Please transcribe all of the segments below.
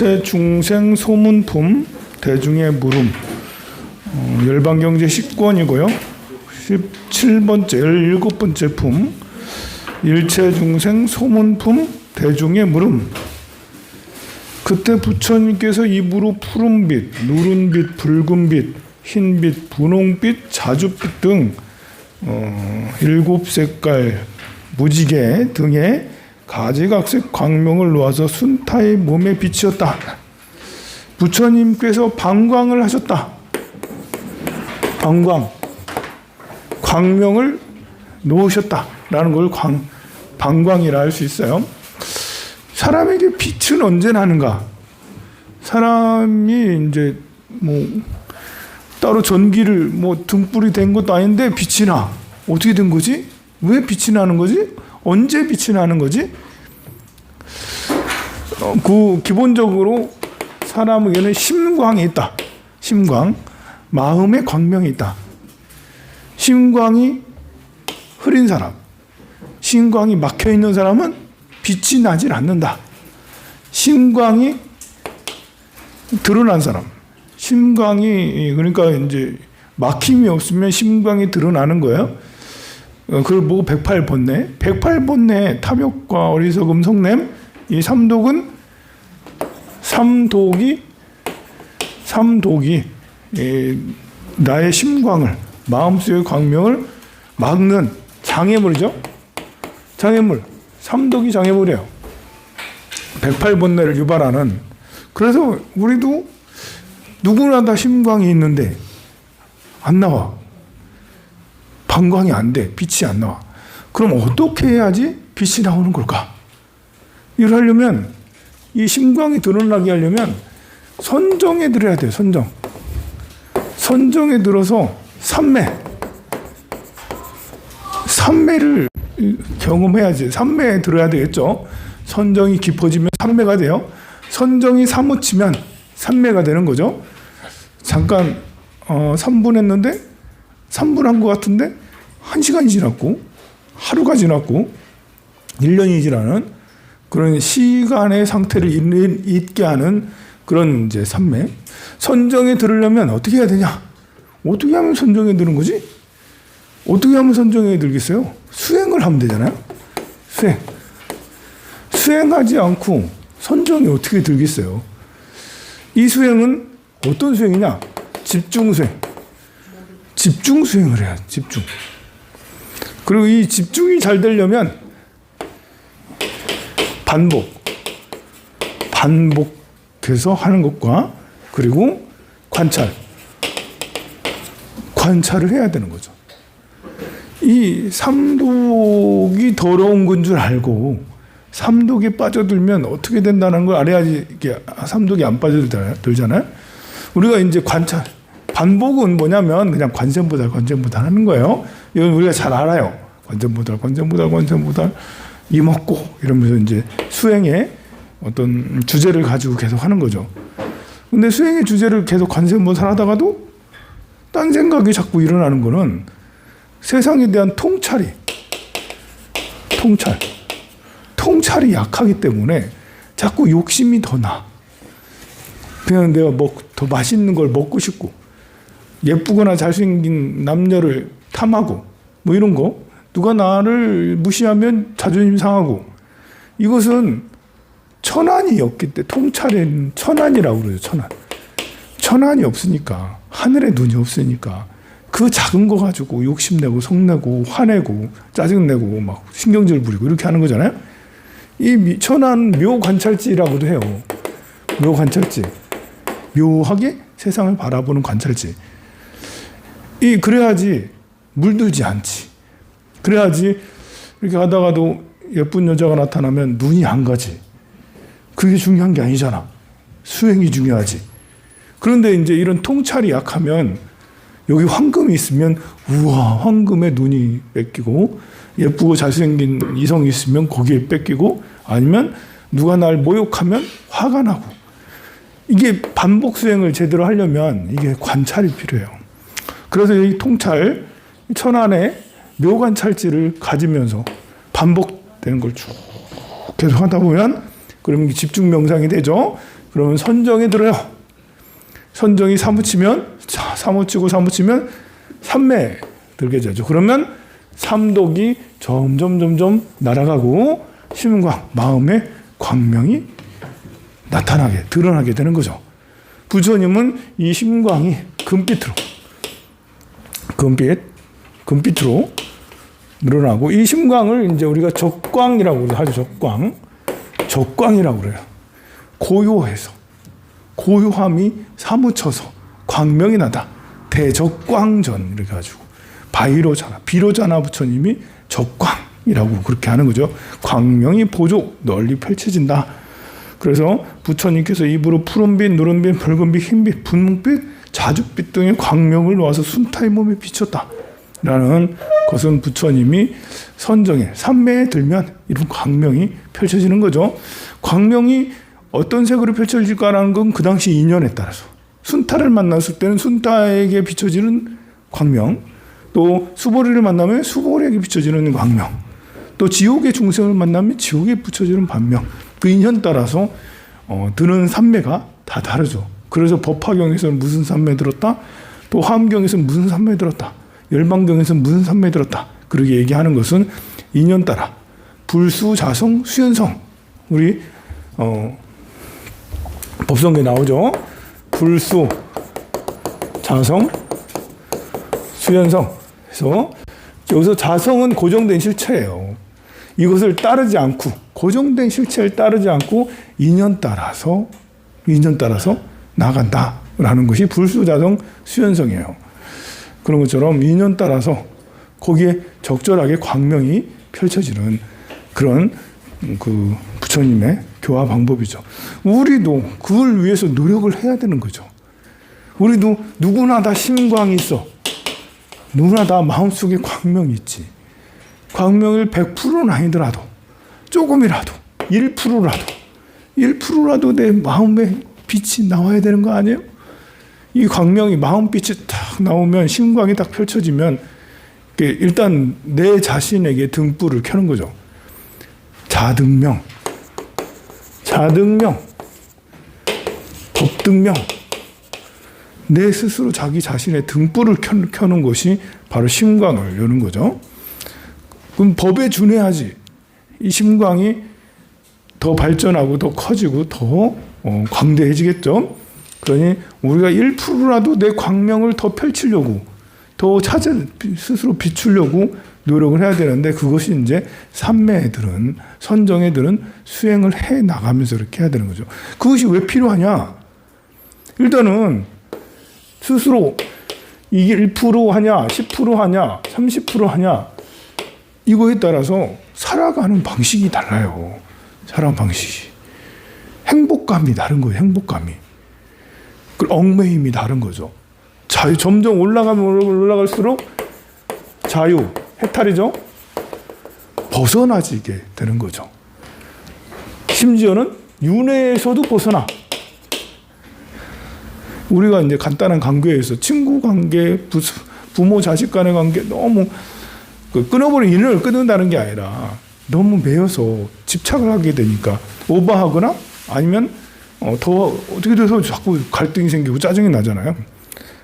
일체 중생 소문품 대중의 물음. 열반경제 10권이고요. 17번째, 17번째 품. 일체 중생 소문품 대중의 물음. 그때 부처님께서 입으로 푸른빛, 누른빛, 붉은빛, 흰빛, 분홍빛, 자줏빛 등 7색깔 무지개 등의 가지각색 광명을 놓아서 순타의 몸에 비치었다. 부처님께서 방광을 하셨다. 방광, 광명을 놓으셨다라는 걸 방광이라 할 수 있어요. 사람에게 빛은 언제 나는가? 사람이 이제 따로 전기를 등불이 된 것도 아닌데 빛이 나. 어떻게 된 거지? 왜 빛이 나는 거지? 언제 빛이 나는 거지? 기본적으로 사람에게는 심광이 있다. 심광, 마음의 광명이 있다. 심광이 흐린 사람, 심광이 막혀 있는 사람은 빛이 나질 않는다. 심광이 드러난 사람, 심광이 그러니까 이제 막힘이 없으면 심광이 드러나는 거예요. 그걸 보고 108번뇌, 108번뇌 탐욕과 어리석음, 성냄, 이 삼독은 삼독이 나의 심광을, 마음속의 광명을 막는 장애물이죠. 장애물, 삼독이 장애물이에요. 108번뇌를 유발하는. 그래서 우리도 누구나 다 심광이 있는데 안 나와. 방광이 안 돼. 빛이 안 나와. 그럼 어떻게 해야지 빛이 나오는 걸까? 이걸 하려면, 이 심광이 드러나게 하려면 선정에 들어야 돼요. 선정에 들어서 삼매를 경험해야지. 삼매에 들어야 되겠죠. 선정이 깊어지면 삼매가 돼요. 선정이 사무치면 삼매가 되는 거죠. 잠깐 3분 했는데 3분 한 것 같은데 1시간이 지났고 하루가 지났고 1년이 지나는 그런 시간의 상태를 잊게 하는 그런 이제 삼매. 선정에 들으려면 어떻게 해야 되냐? 어떻게 하면 선정에 드는 거지? 어떻게 하면 선정에 들겠어요? 수행을 하면 되잖아요. 수행하지 않고 선정에 어떻게 들겠어요? 이 수행은 어떤 수행이냐? 집중 수행을 해야 돼. 집중. 그리고 이 집중이 잘 되려면 반복해서 하는 것과 그리고 관찰을 해야 되는 거죠. 이 삼독이 더러운 건 줄 알고 삼독에 빠져들면 어떻게 된다는 걸 알아야지 이게 삼독이 안 빠져들잖아요. 우리가 이제 반복은 뭐냐면 그냥 관세음보살 하는 거예요. 이건 우리가 잘 알아요. 관세음보살 이먹고 이러면서 이제 수행의 어떤 주제를 가지고 계속 하는 거죠. 근데 수행의 주제를 계속 관세음보살 하다가도 딴 생각이 자꾸 일어나는 거는 세상에 대한 통찰이 약하기 때문에 자꾸 욕심이 더 나. 그냥 내가 더 맛있는 걸 먹고 싶고, 예쁘거나 잘생긴 남녀를 탐하고, 이런 거. 누가 나를 무시하면 자존심 상하고. 이것은 천안이 없기 때문에, 통찰은 천안이라고 그러죠, 천안이 없으니까, 하늘에 눈이 없으니까, 그 작은 거 가지고 욕심내고, 성내고, 화내고, 짜증내고, 막 신경질 부리고, 이렇게 하는 거잖아요. 이 천안 묘관찰지라고도 해요. 묘관찰지. 묘하게 세상을 바라보는 관찰지. 그래야지 물들지 않지. 그래야지 이렇게 하다가도 예쁜 여자가 나타나면 눈이 안 가지. 그게 중요한 게 아니잖아. 수행이 중요하지. 그런데 이제 이런 통찰이 약하면 여기 황금이 있으면 우와 황금에 눈이 뺏기고 예쁘고 잘생긴 이성이 있으면 거기에 뺏기고 아니면 누가 날 모욕하면 화가 나고 이게 반복 수행을 제대로 하려면 이게 관찰이 필요해요. 그래서 이 통찰, 천안의 묘관찰지를 가지면서 반복되는 걸 쭉 계속 하다 보면 그러면 집중 명상이 되죠. 그러면 선정에 들어요. 선정이 사무치면 사무치고 사무치면 삼매에 들게 되죠. 그러면 삼독이 점점 날아가고 심광, 마음의 광명이 나타나게 드러나게 되는 거죠. 부처님은 이 심광이 금빛으로 늘어나고, 이 심광을 이제 우리가 적광이라고 하죠. 적광이라고 그래요. 고요해서, 고요함이 사무쳐서 광명이 나다. 대적광전 이렇게 가지고 비로자나 부처님이 적광이라고 그렇게 하는 거죠. 광명이 보족 널리 펼쳐진다. 그래서 부처님께서 입으로 푸른빛, 누른빛, 붉은빛, 흰빛, 분홍빛, 자줏빛 등의 광명을 놓아서 순타의 몸에 비쳤다. 라는 것은 부처님이 선정에 삼매에 들면 이런 광명이 펼쳐지는 거죠. 광명이 어떤 색으로 펼쳐질까라는 건 그 당시 인연에 따라서, 순타를 만났을 때는 순타에게 비춰지는 광명, 또 수보리를 만나면 수보리에게 비춰지는 광명, 또 지옥의 중생을 만나면 지옥에 비춰지는 반명, 그 인연 따라서 드는 삼매가 다 다르죠. 그래서 법화경에서는 무슨 삼매 들었다, 또 화엄경에서는 무슨 삼매 들었다, 열반경에서는 무슨 삼매 들었다, 그렇게 얘기하는 것은 인연 따라 불수, 자성, 수연성, 우리 법성계에 나오죠. 불수, 자성, 수연성. 그래서 여기서 자성은 고정된 실체예요. 이것을 따르지 않고, 고정된 실체를 따르지 않고 인연 따라서 나간다라는 것이 불수, 자성, 수연성이에요. 그런 것처럼 인연 따라서 거기에 적절하게 광명이 펼쳐지는 그런 그 부처님의 교화 방법이죠. 우리도 그걸 위해서 노력을 해야 되는 거죠. 우리도 누구나 다 심광이 있어. 누구나 다 마음속에 광명이 있지. 광명을 100%는 아니더라도 조금이라도 1%라도 내 마음에 빛이 나와야 되는 거 아니에요? 이 광명이, 마음빛이 딱 나오면, 심광이 딱 펼쳐지면 일단 내 자신에게 등불을 켜는 거죠. 자등명, 법등명, 내 스스로 자기 자신의 등불을 켜는 것이 바로 심광을 여는 거죠. 그럼 법에 준해야지 이 심광이 더 발전하고 더 커지고 더 광대해지겠죠. 그러니 우리가 1%라도 내 광명을 더 펼치려고, 더 스스로 비추려고 노력을 해야 되는데, 그것이 이제 삼매애들은, 선정애들은 수행을 해 나가면서 이렇게 해야 되는 거죠. 그것이 왜 필요하냐? 일단은 스스로 이게 1% 하냐, 10% 하냐, 30% 하냐, 이거에 따라서 살아가는 방식이 달라요. 살아가는 방식이. 행복감이 다른 거예요. 행복감이. 그 얽매임이 다른 거죠. 점점 올라갈수록 자유, 해탈이죠. 벗어나지게 되는 거죠. 심지어는 윤회에서도 벗어나. 우리가 이제 간단한 관계에서 친구 관계, 부모 자식 간의 관계 너무 끊어버린 인연을 끊는다는 게 아니라 너무 매여서 집착을 하게 되니까 오버하거나 아니면 더 어떻게 돼서 자꾸 갈등이 생기고 짜증이 나잖아요.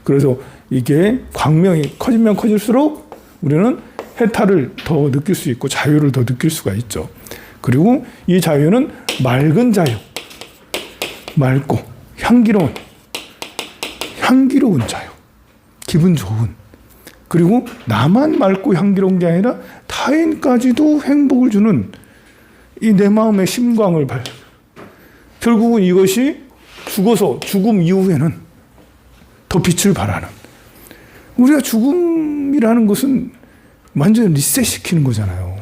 그래서 이게 광명이 커지면 커질수록 우리는 해탈을 더 느낄 수 있고 자유를 더 느낄 수가 있죠. 그리고 이 자유는 맑은 자유, 맑고 향기로운 자유, 기분 좋은, 그리고 나만 맑고 향기로운 게 아니라 타인까지도 행복을 주는 이 내 마음의 심광을 결국은 이것이 죽음 이후에는 더 빛을 발하는, 우리가 죽음이라는 것은 완전히 리셋시키는 거잖아요.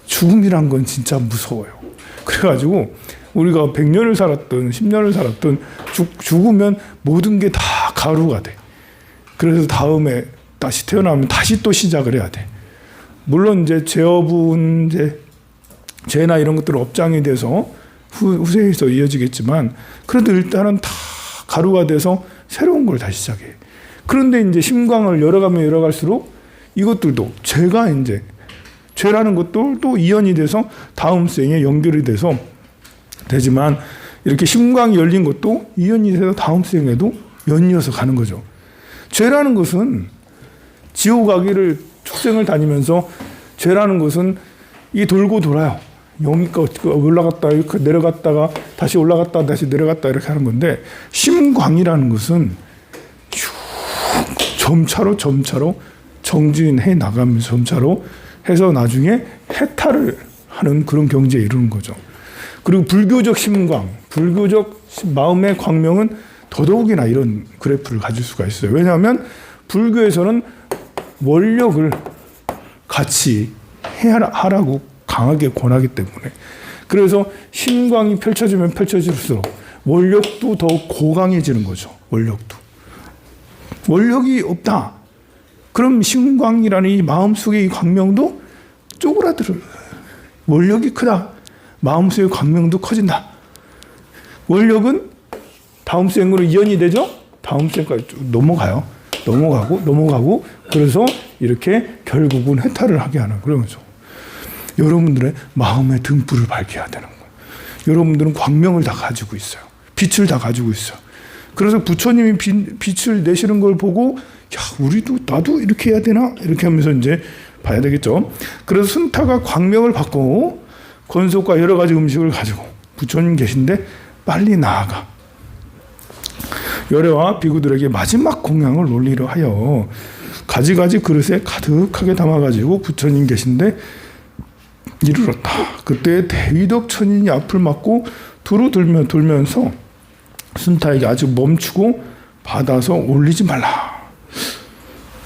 죽음이란 건 진짜 무서워요. 그래가지고 우리가 100년을 살았든 10년을 살았든 죽으면 모든 게 다 가루가 돼. 그래서 다음에 다시 태어나면 다시 또 시작을 해야 돼. 물론 이제 죄업은 이제 죄나 이런 것들 업장이 돼서 후세에서 이어지겠지만, 그래도 일단은 다 가루가 돼서 새로운 걸 다시 시작해. 그런데 이제 심광을 열어갈수록 이것들도 죄라는 것도 또 이연이 돼서 다음 생에 연결이 되지만, 이렇게 심광이 열린 것도 이연이 돼서 다음 생에도 연이어서 가는 거죠. 죄라는 것은 지옥 가기를 축생을 다니면서 죄라는 것은 이 돌고 돌아요. 여기까지 올라갔다 이렇게 내려갔다가 다시 올라갔다 다시 내려갔다 이렇게 하는 건데, 심광이라는 것은 쭉 점차로 정진해 나가면서 점차로 해서 나중에 해탈을 하는 그런 경지에 이르는 거죠. 그리고 불교적 심광, 불교적 마음의 광명은 더더욱이나 이런 그래프를 가질 수가 있어요. 왜냐하면 불교에서는 원력을 같이 하라고 강하게 권하기 때문에. 그래서 심광이 펼쳐지면 펼쳐질수록 원력도 더 고강해지는 거죠. 원력이 없다. 그럼 심광이라는 이 마음속의 이 광명도 쪼그라들어요. 원력이 크다. 마음속의 광명도 커진다. 원력은 다음 생으로 이연이 되죠. 다음 생까지 쭉 넘어가고 그래서 이렇게 결국은 해탈을 하게 하는 그런 거죠. 여러분들의 마음의 등불을 밝혀야 되는 거예요. 여러분들은 광명을 다 가지고 있어요. 빛을 다 가지고 있어요. 그래서 부처님이 빛을 내시는 걸 보고, 야, 나도 이렇게 해야 되나? 이렇게 하면서 이제 봐야 되겠죠. 그래서 순타가 광명을 받고 권속과 여러 가지 음식을 가지고 부처님 계신데 빨리 나아가 열애와 비구들에게 마지막 공양을 올리려 하여 가지가지 그릇에 가득하게 담아가지고 부처님 계신데 이르렀다. 그때 대위덕 천인이 앞을 막고 두루 돌면서 순타에게 아직 멈추고 받아서 올리지 말라.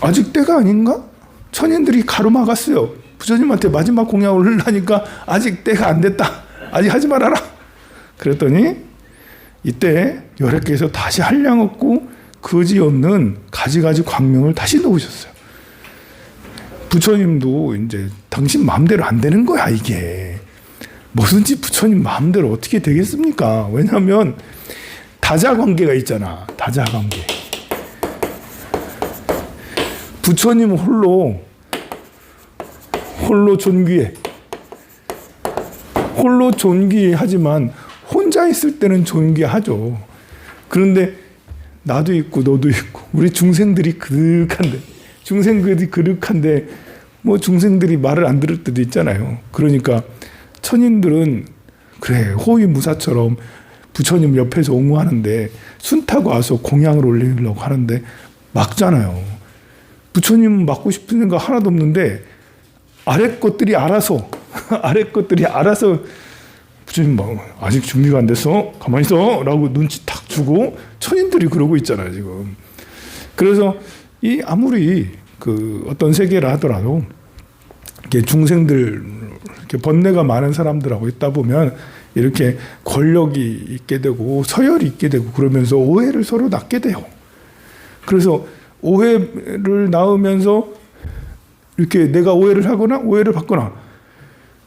아직 때가 아닌가? 천인들이 가로막았어요. 부처님한테 마지막 공양을 올리려니까 아직 때가 안 됐다. 아직 하지 말아라. 그랬더니 이때 열애께서 다시 한량 없고 거지없는 가지가지 광명을 다시 놓으셨어요. 부처님도 이제 당신 마음대로 안 되는 거야, 이게. 뭐든지 부처님 마음대로 어떻게 되겠습니까? 왜냐하면 다자관계가 있잖아. 다자관계. 부처님 홀로 존귀해. 홀로 존귀하지만 혼자 있을 때는 존귀하죠. 그런데 나도 있고 너도 있고 우리 중생들이 그득한데 뭐 중생들이 말을 안 들을 때도 있잖아요. 그러니까 천인들은 그래 호위무사처럼 부처님 옆에서 옹호하는데 순타고 와서 공양을 올리려고 하는데 막잖아요. 부처님은 막고 싶은 생각 하나도 없는데 아래 것들이 알아서 부처님 아직 준비가 안 됐어? 가만히 있어? 라고 눈치 탁 주고 천인들이 그러고 있잖아요, 지금. 그래서 이 아무리 그 어떤 세계라 하더라도 이렇게 중생들 이렇게 번뇌가 많은 사람들하고 있다 보면 이렇게 권력이 있게 되고 서열이 있게 되고 그러면서 오해를 서로 낳게 돼요. 그래서 오해를 낳으면서 이렇게 내가 오해를 하거나 오해를 받거나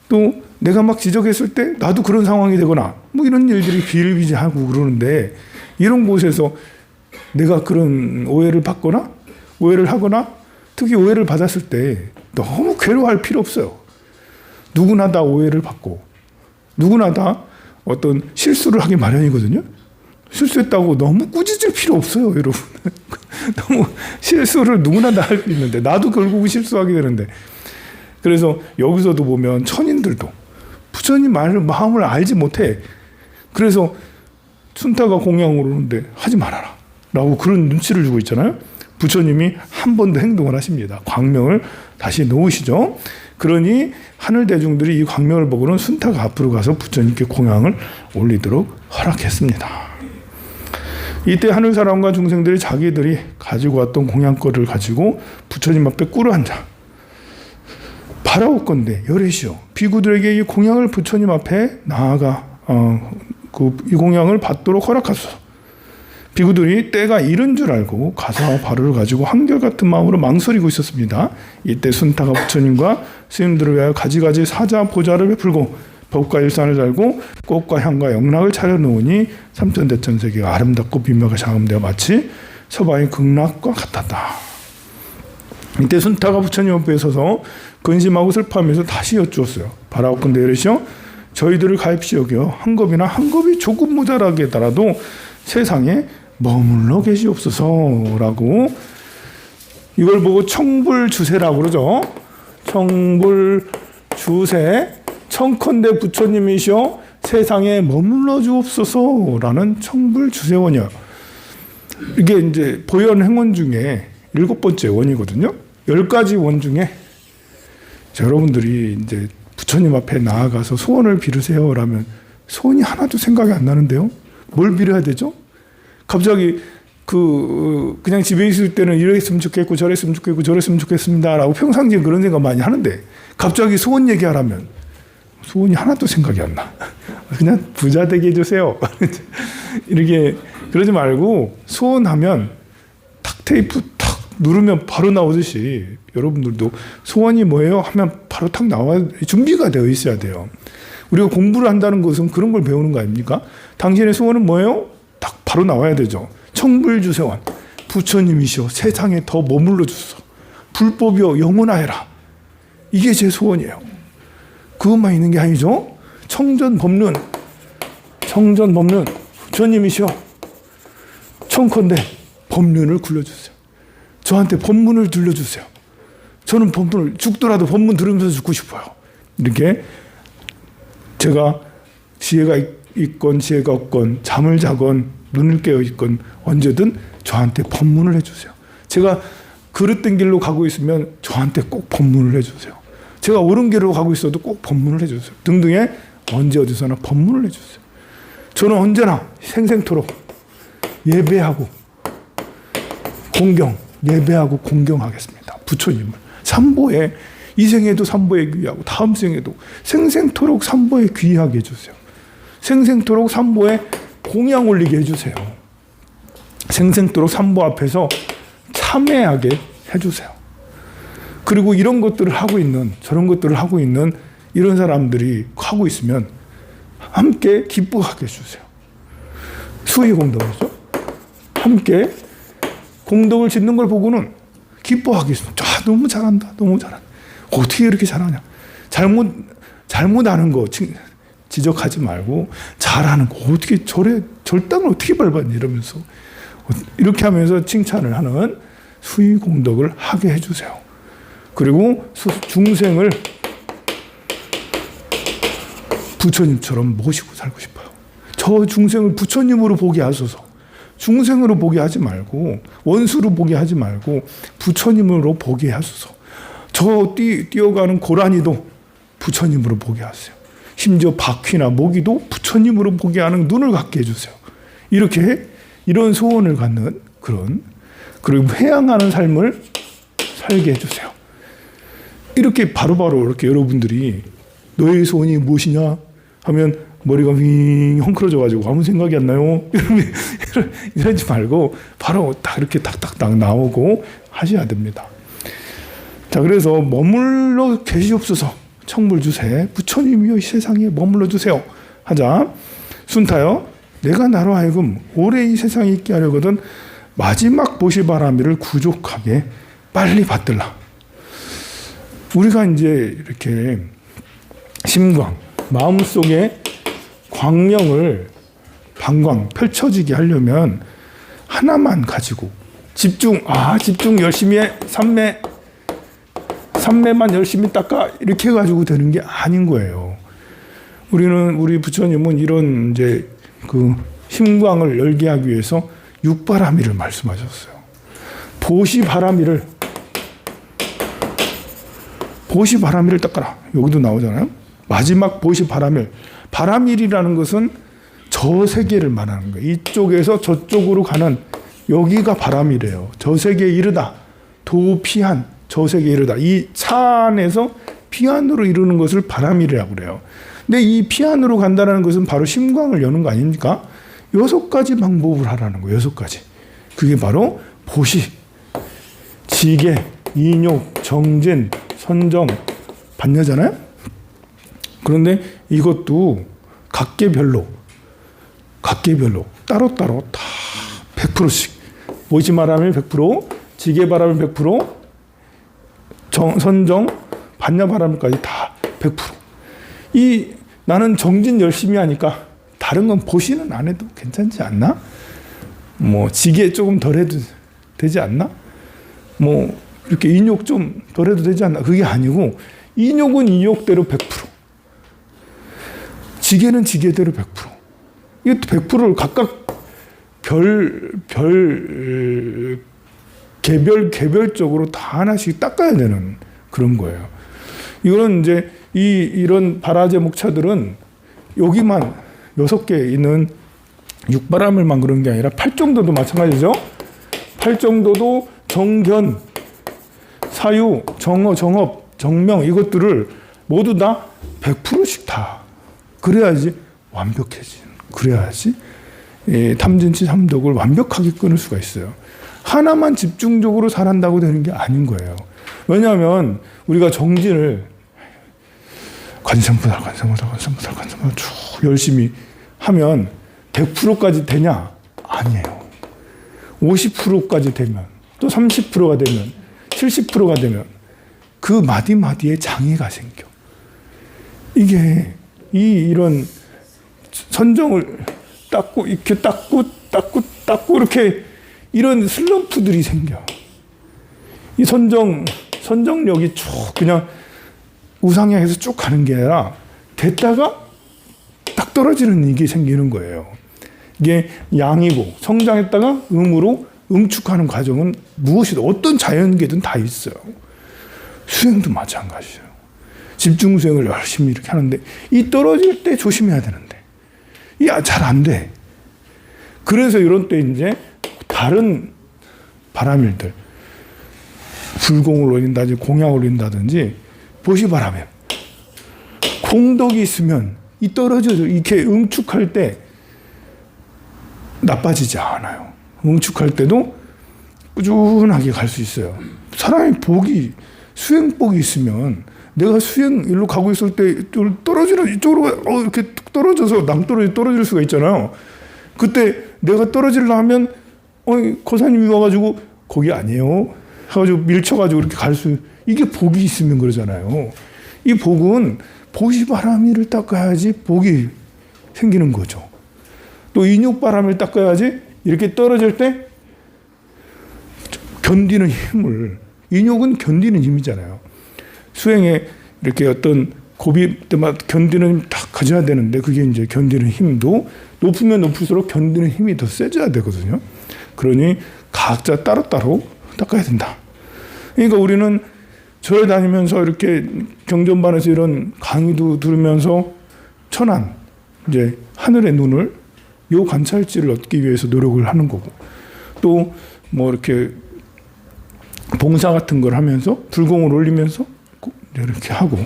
또 내가 막 지적했을 때 나도 그런 상황이 되거나 뭐 이런 일들이 비일비재하고 그러는데 이런 곳에서 내가 그런 오해를 받거나 오해를 하거나 특히 오해를 받았을 때 너무 괴로워할 필요 없어요. 누구나 다 오해를 받고 누구나 다 어떤 실수를 하기 마련이거든요. 실수했다고 너무 꾸짖을 필요 없어요, 여러분. 너무 실수를 누구나 다 할 수 있는데 나도 결국은 실수하게 되는데 그래서 여기서도 보면 천인들도 부처님 마음을 알지 못해. 그래서 순타가 공양을 오는데 하지 말아라 라고 그런 눈치를 주고 있잖아요. 부처님이 한 번 더 행동을 하십니다. 광명을 다시 놓으시죠. 그러니 하늘 대중들이 이 광명을 보고는 순타가 앞으로 가서 부처님께 공양을 올리도록 허락했습니다. 이때 하늘 사람과 중생들이 자기들이 가지고 왔던 공양거를 가지고 부처님 앞에 꿇어앉아 바라옵건대 열애시오 비구들에게 이 공양을 부처님 앞에 나아가 이 공양을 받도록 허락하소서. 비구들이 때가 이른 줄 알고 가사와 바루를 가지고 한결같은 마음으로 망설이고 있었습니다. 이때 순타가 부처님과 스님들을 위하여 가지가지 사자 보좌를 베풀고 법과 일산을 달고 꽃과 향과 영락을 차려놓으니 삼천대천세계가 아름답고 비묘하게 장엄되어 마치 서방의 극락과 같았다. 이때 순타가 부처님 앞에 서서 근심하고 슬퍼하면서 다시 여쭈었어요. 바라옵건대 열애시오 저희들을 가엾이 여겨 한 겁이나 한 겁이 조금 모자라게 달아도 세상에 머물러 계시옵소서라고, 이걸 보고 청불주세라고 그러죠. 청불주세, 청컨대 부처님이시여 세상에 머물러 주옵소서라는 청불주세원이요. 이게 이제 보현 행원 중에 7번째 원이거든요. 10가지 원 중에 여러분들이 이제 부처님 앞에 나아가서 소원을 빌으세요라면 소원이 하나도 생각이 안 나는데요. 뭘 빌어야 되죠? 갑자기 그냥 집에 있을 때는 이랬으면 좋겠고 저랬으면 좋겠고 저랬으면 좋겠습니다라고 평상시에 그런 생각 많이 하는데 갑자기 소원 얘기하라면 소원이 하나도 생각이 안 나. 그냥 부자 되게 해주세요. 이렇게 그러지 말고 소원하면 탁 테이프 탁 누르면 바로 나오듯이 여러분들도 소원이 뭐예요? 하면 바로 탁 나와 준비가 되어 있어야 돼요. 우리가 공부를 한다는 것은 그런 걸 배우는 거 아닙니까? 당신의 소원은 뭐예요? 딱 바로 나와야 되죠. 청불주세원, 부처님이시여 세상에 더 머물러 주소서. 불법이여 영원하여라. 이게 제 소원이에요. 그것만 있는 게 아니죠. 청전법륜 부처님이시여 청컨대 법륜을 굴려주세요. 저한테 법문을 들려주세요. 저는 법문을 죽더라도 법문 들으면서 죽고 싶어요. 이렇게 제가 지혜가 있건 지혜가 없건 잠을 자건 눈을 깨어 있건 언제든 저한테 법문을 해주세요. 제가 그릇된 길로 가고 있으면 저한테 꼭 법문을 해주세요. 제가 옳은 길로 가고 있어도 꼭 법문을 해주세요. 등등의 언제 어디서나 법문을 해주세요. 저는 언제나 생생토록 예배하고 공경하겠습니다. 부처님을 삼보에 이 생에도 삼보에 귀하고 다음 생에도 생생토록 삼보에 귀하게 해주세요. 생생토록 삼보에 공양 올리게 해주세요. 생생토록 삼보 앞에서 참회하게 해주세요. 그리고 이런 것들을 하고 있는 저런 것들을 하고 있는 이런 사람들이 하고 있으면 함께 기뻐하게 해주세요. 수의공덕이죠. 함께 공덕을 짓는 걸 보고는 기뻐하게 해주세요. 너무 잘한다. 너무 잘한다. 어떻게 이렇게 잘하냐. 잘못하는 거 지적하지 말고 잘하는 거 어떻게 절단을 어떻게 밟았니 이러면서 이렇게 하면서 칭찬을 하는 수의공덕을 하게 해주세요. 그리고 중생을 부처님처럼 모시고 살고 싶어요. 저 중생을 부처님으로 보게 하소서. 중생으로 보게 하지 말고 원수로 보게 하지 말고 부처님으로 보게 하소서. 저 뛰어가는 고라니도 부처님으로 보게 하세요. 심지어 바퀴나 모기도 부처님으로 보게 하는 눈을 갖게 해주세요. 이렇게 이런 소원을 갖는 그리고 회양하는 삶을 살게 해주세요. 이렇게 바로바로 이렇게 여러분들이 너의 소원이 무엇이냐 하면 머리가 윙 헝클어져가지고 아무 생각이 안 나요. 이러지 말고 바로 딱 이렇게 딱딱딱 나오고 하셔야 됩니다. 자, 그래서 머물러 계시옵소서. 청불주세 부처님이여 이 세상에 머물러 주세요. 하자. 순타여 내가 나로 하여금 오래 이 세상에 있게 하려거든 마지막 보시바라미를 구족하게 빨리 받들라. 우리가 이제 이렇게 심광, 마음속에 광명을 방광 펼쳐지게 하려면 하나만 가지고 집중 열심히 해. 삼매만 열심히 닦아. 이렇게 해가지고 되는 게 아닌 거예요. 우리 부처님은 이런 이제 그 심광을 열게 하기 위해서 육바라미를 말씀하셨어요. 보시바라미를 닦아라. 여기도 나오잖아요. 마지막 보시바라밀. 바라밀이라는 것은 저 세계를 말하는 거예요. 이쪽에서 저쪽으로 가는 여기가 바라밀이에요. 저 세계에 이르다. 도피한 저 세계에 이르다. 이 차 안에서 피안으로 이루는 것을 바라밀이라고 그래요. 근데 이 피안으로 간다는 것은 바로 심광을 여는 거 아닙니까? 6가지 방법을 하라는 거예요. 6가지. 그게 바로 보시, 지계, 인욕, 정진, 선정, 반려잖아요. 그런데 이것도 각계별로 따로따로 다 100%씩 보시바라밀 100%, 지계바라밀 100%, 선정, 반야바라밀까지 다 100%. 이 나는 정진 열심히 하니까 다른 건 보시는 안 해도 괜찮지 않나? 뭐 지게 조금 덜 해도 되지 않나? 뭐 이렇게 인욕 좀 덜 해도 되지 않나? 그게 아니고 인욕은 인욕대로 100%, 지게는 지게대로 100%. 이게 100%를 각각 개별적으로 다 하나씩 닦아야 되는 그런 거예요. 이거는 이제 이런 발화제 목차들은 여기만 6개 있는 육바라밀만 그런 게 아니라 팔정도도 마찬가지죠. 팔정도도 정견, 사유, 정어, 정업, 정명 이것들을 모두 다 100%씩 다 그래야지 완벽해지는, 그래야지 탐진치 삼독을 완벽하게 끊을 수가 있어요. 하나만 집중적으로 잘한다고 되는 게 아닌 거예요. 왜냐하면 우리가 정진을 관세음보살 쭉 열심히 하면 100%까지 되냐? 아니에요. 50%까지 되면, 또 30%가 되면, 70%가 되면 그 마디마디에 장애가 생겨. 이게 이런 선정을 닦고 이렇게 닦고 이렇게 이런 슬럼프들이 생겨. 이 선정력이 쭉 그냥 우상향해서 쭉 가는 게 아니라 됐다가 딱 떨어지는 이게 생기는 거예요. 이게 양이고 성장했다가 음으로 응축하는 과정은 무엇이든 어떤 자연계든 다 있어요. 수행도 마찬가지예요. 집중 수행을 열심히 이렇게 하는데 이 떨어질 때 조심해야 되는데 이게 잘 안 돼. 그래서 이런 때 이제 다른 바라밀들 불공을 올린다든지 공양을 올린다든지 보시바라밀 공덕이 있으면 이 떨어져서 이렇게 응축할 때 나빠지지 않아요. 응축할 때도 꾸준하게 갈 수 있어요. 사람이 복이 수행복이 있으면 내가 수행 일로 가고 있을 때 떨어지는 이쪽으로 이렇게 뚝 떨어져서 낭떠러지 떨어질 수가 있잖아요. 그때 내가 떨어지려 하면 고사님이 와가지고 거기 아니에요 해가지고 밀쳐가지고 이렇게 갈 수, 이게 복이 있으면 그러잖아요. 이 복은 보시바라밀을 닦아야지 복이 생기는 거죠. 또 인욕바라밀을 닦아야지 이렇게 떨어질 때 견디는 힘을, 인욕은 견디는 힘이잖아요. 수행에 이렇게 어떤 고비 때마다 견디는 힘 딱 가져야 되는데 그게 이제 견디는 힘도 높으면 높을수록 견디는 힘이 더 세져야 되거든요. 그러니 각자 따로따로 닦아야 된다. 그러니까 우리는 절에 다니면서 이렇게 경전반에서 이런 강의도 들으면서 천안, 이제 하늘의 눈을, 요 관찰지를 얻기 위해서 노력을 하는 거고, 또 뭐 이렇게 봉사 같은 걸 하면서 불공을 올리면서 이렇게 하고,